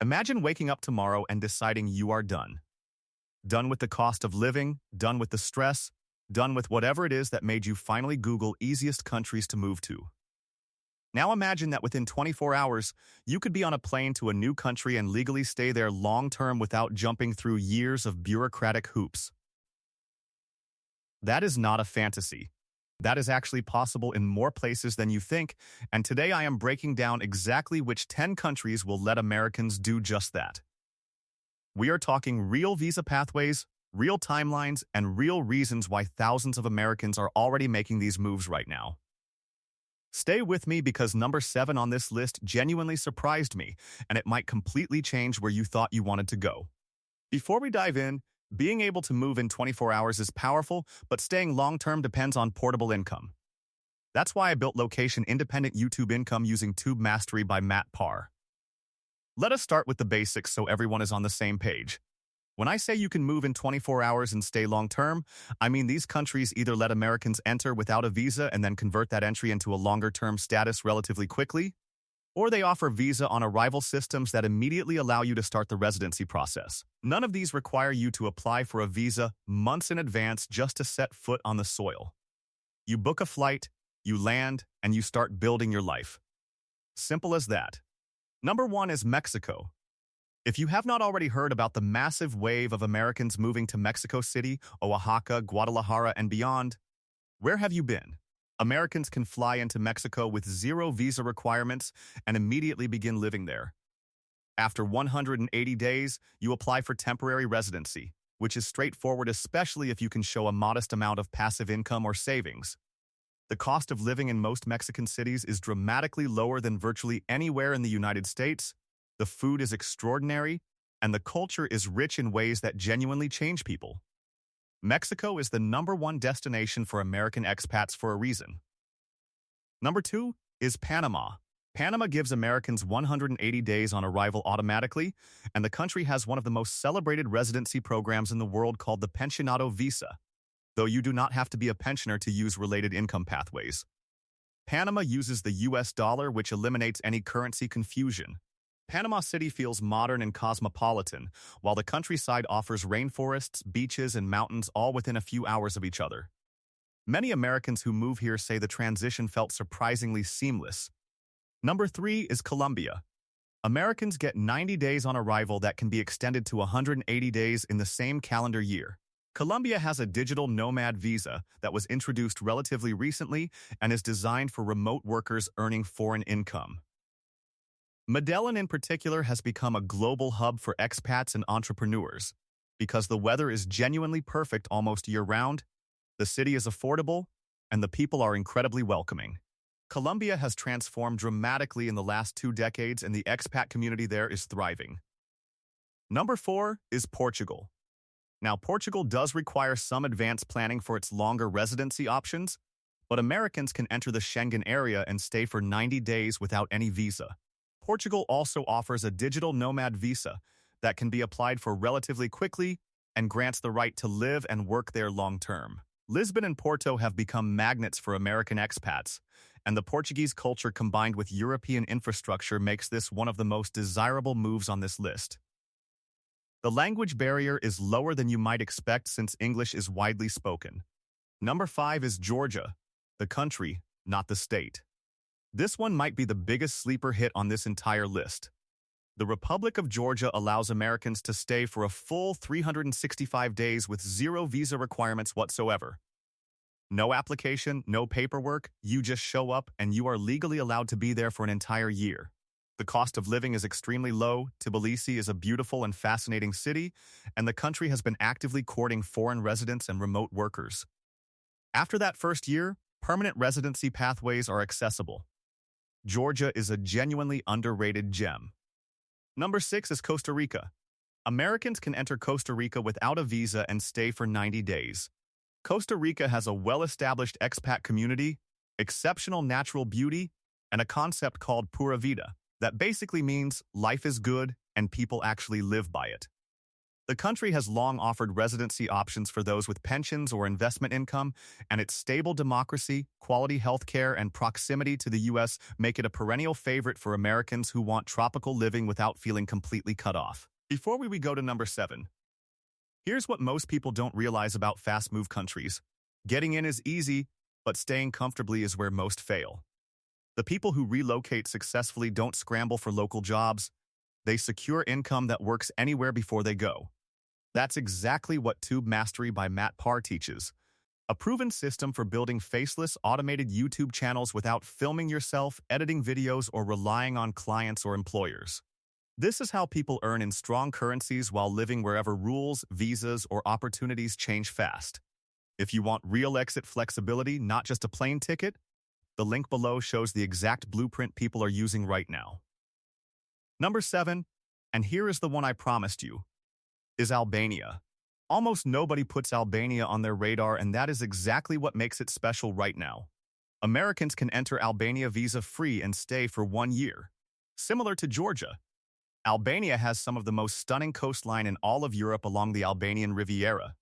Imagine waking up tomorrow and deciding you are done. Done with the cost of living, done with the stress, done with whatever it is that made you finally Google easiest countries to move to. Now imagine that within 24 hours, you could be on a plane to a new country and legally stay there long-term without jumping through years of bureaucratic hoops. That is not a fantasy. That is actually possible in more places than you think, and today I am breaking down exactly which 10 countries will let Americans do just that. We are talking real visa pathways, real timelines, and real reasons why thousands of Americans are already making these moves right now. Stay with me because number 7 on this list genuinely surprised me, and it might completely change where you thought you wanted to go. Before we dive in, being able to move in 24 hours is powerful, but staying long-term depends on portable income. That's why I built location-independent YouTube income using Tube Mastery by Matt Parr. Let us start with the basics so everyone is on the same page. When I say you can move in 24 hours and stay long-term, I mean these countries either let Americans enter without a visa and then convert that entry into a longer-term status relatively quickly, or they offer visa on arrival systems that immediately allow you to start the residency process. None of these require you to apply for a visa months in advance just to set foot on the soil. You book a flight, you land, and you start building your life. Simple as that. Number 1 is Mexico. If you have not already heard about the massive wave of Americans moving to Mexico City, Oaxaca, Guadalajara, and beyond, where have you been? Americans can fly into Mexico with 0 visa requirements and immediately begin living there. After 180 days, you apply for temporary residency, which is straightforward especially if you can show a modest amount of passive income or savings. The cost of living in most Mexican cities is dramatically lower than virtually anywhere in the United States. The food is extraordinary, and the culture is rich in ways that genuinely change people. Mexico is the number 1 destination for American expats for a reason. Number 2 is Panama. Panama gives Americans 180 days on arrival automatically, and the country has one of the most celebrated residency programs in the world called the Pensionado Visa, though you do not have to be a pensioner to use related income pathways. Panama uses the US dollar, which eliminates any currency confusion. Panama City feels modern and cosmopolitan, while the countryside offers rainforests, beaches, and mountains all within a few hours of each other. Many Americans who move here say the transition felt surprisingly seamless. Number 3 is Colombia. Americans get 90 days on arrival that can be extended to 180 days in the same calendar year. Colombia has a digital nomad visa that was introduced relatively recently and is designed for remote workers earning foreign income. Medellin in particular has become a global hub for expats and entrepreneurs. Because the weather is genuinely perfect almost year-round, the city is affordable, and the people are incredibly welcoming. Colombia has transformed dramatically in the last 2 decades, and the expat community there is thriving. Number 4 is Portugal. Now, Portugal does require some advanced planning for its longer residency options, but Americans can enter the Schengen area and stay for 90 days without any visa. Portugal also offers a digital nomad visa that can be applied for relatively quickly and grants the right to live and work there long-term. Lisbon and Porto have become magnets for American expats, and the Portuguese culture combined with European infrastructure makes this one of the most desirable moves on this list. The language barrier is lower than you might expect since English is widely spoken. Number 5 is Georgia, the country, not the state. This one might be the biggest sleeper hit on this entire list. The Republic of Georgia allows Americans to stay for a full 365 days with 0 visa requirements whatsoever. No application, no paperwork, you just show up and you are legally allowed to be there for an entire year. The cost of living is extremely low, Tbilisi is a beautiful and fascinating city, and the country has been actively courting foreign residents and remote workers. After that first year, permanent residency pathways are accessible. Georgia is a genuinely underrated gem. Number 6 is Costa Rica. Americans can enter Costa Rica without a visa and stay for 90 days. Costa Rica has a well-established expat community, exceptional natural beauty, and a concept called Pura Vida that basically means life is good and people actually live by it. The country has long offered residency options for those with pensions or investment income, and its stable democracy, quality healthcare, and proximity to the U.S. make it a perennial favorite for Americans who want tropical living without feeling completely cut off. Before we go to number 7, here's what most people don't realize about fast-move countries. Getting in is easy, but staying comfortably is where most fail. The people who relocate successfully don't scramble for local jobs. They secure income that works anywhere before they go. That's exactly what Tube Mastery by Matt Parr teaches, a proven system for building faceless, automated YouTube channels without filming yourself, editing videos, or relying on clients or employers. This is how people earn in strong currencies while living wherever rules, visas, or opportunities change fast. If you want real exit flexibility, not just a plane ticket, the link below shows the exact blueprint people are using right now. Number 7, and here is the one I promised you, is Albania. Almost nobody puts Albania on their radar, and that is exactly what makes it special right now. Americans can enter Albania visa-free and stay for 1 year. Similar to Georgia, Albania has some of the most stunning coastline in all of Europe along the Albanian Riviera.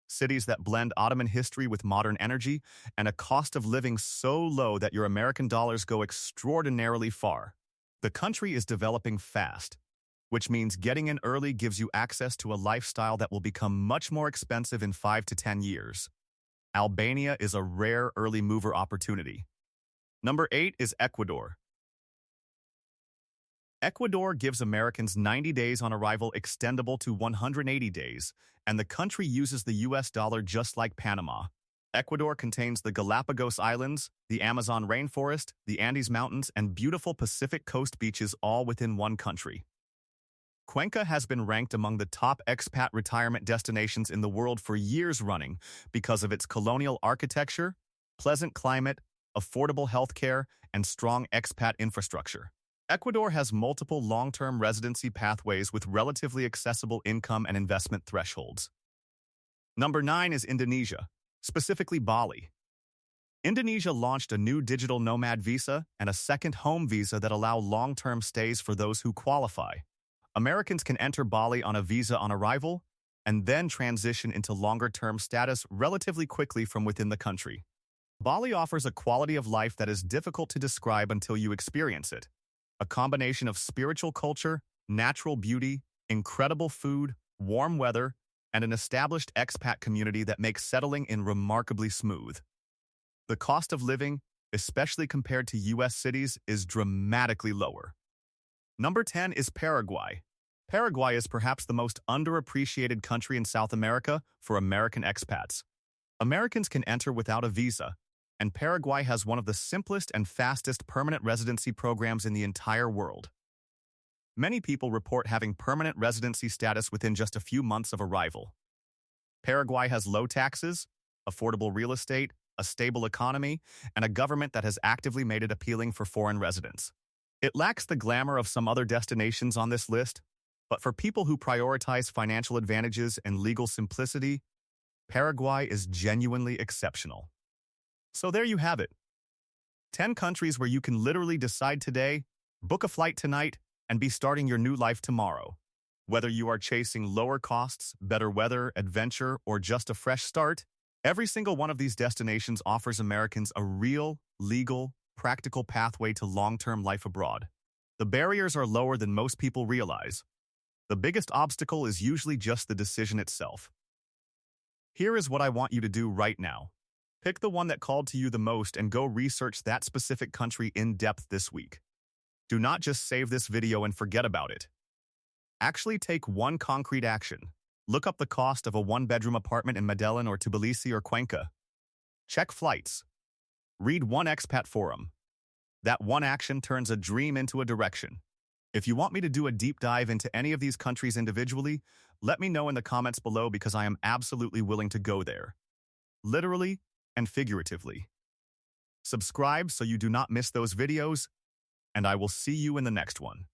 Cities that blend Ottoman history with modern energy, and a cost of living so low that your American dollars go extraordinarily far. The country is developing fast, which means getting in early gives you access to a lifestyle that will become much more expensive in 5 to 10 years. Albania is a rare early mover opportunity. Number 8 is Ecuador. Ecuador gives Americans 90 days on arrival, extendable to 180 days, and the country uses the US dollar just like Panama. Ecuador contains the Galapagos Islands, the Amazon rainforest, the Andes Mountains, and beautiful Pacific coast beaches all within one country. Cuenca has been ranked among the top expat retirement destinations in the world for years running because of its colonial architecture, pleasant climate, affordable healthcare, and strong expat infrastructure. Ecuador has multiple long-term residency pathways with relatively accessible income and investment thresholds. Number 9 is Indonesia, specifically Bali. Indonesia launched a new digital nomad visa and a second home visa that allow long-term stays for those who qualify. Americans can enter Bali on a visa on arrival and then transition into longer-term status relatively quickly from within the country. Bali offers a quality of life that is difficult to describe until you experience it. A combination of spiritual culture, natural beauty, incredible food, warm weather, and an established expat community that makes settling in remarkably smooth. The cost of living, especially compared to U.S. cities, is dramatically lower. Number 10 is Paraguay. Paraguay is perhaps the most underappreciated country in South America for American expats. Americans can enter without a visa, and Paraguay has one of the simplest and fastest permanent residency programs in the entire world. Many people report having permanent residency status within just a few months of arrival. Paraguay has low taxes, affordable real estate, a stable economy, and a government that has actively made it appealing for foreign residents. It lacks the glamour of some other destinations on this list, but for people who prioritize financial advantages and legal simplicity, Paraguay is genuinely exceptional. So there you have it. 10 countries where you can literally decide today, book a flight tonight, and be starting your new life tomorrow. Whether you are chasing lower costs, better weather, adventure, or just a fresh start, every single one of these destinations offers Americans a real, legal, practical pathway to long-term life abroad. The barriers are lower than most people realize. The biggest obstacle is usually just the decision itself. Here is what I want you to do right now. Pick the one that called to you the most and go research that specific country in depth this week. Do not just save this video and forget about it. Actually take one concrete action. Look up the cost of a one-bedroom apartment in Medellin or Tbilisi or Cuenca. Check flights. Read one expat forum. That one action turns a dream into a direction. If you want me to do a deep dive into any of these countries individually, let me know in the comments below because I am absolutely willing to go there. Literally and figuratively. Subscribe so you do not miss those videos, and I will see you in the next one.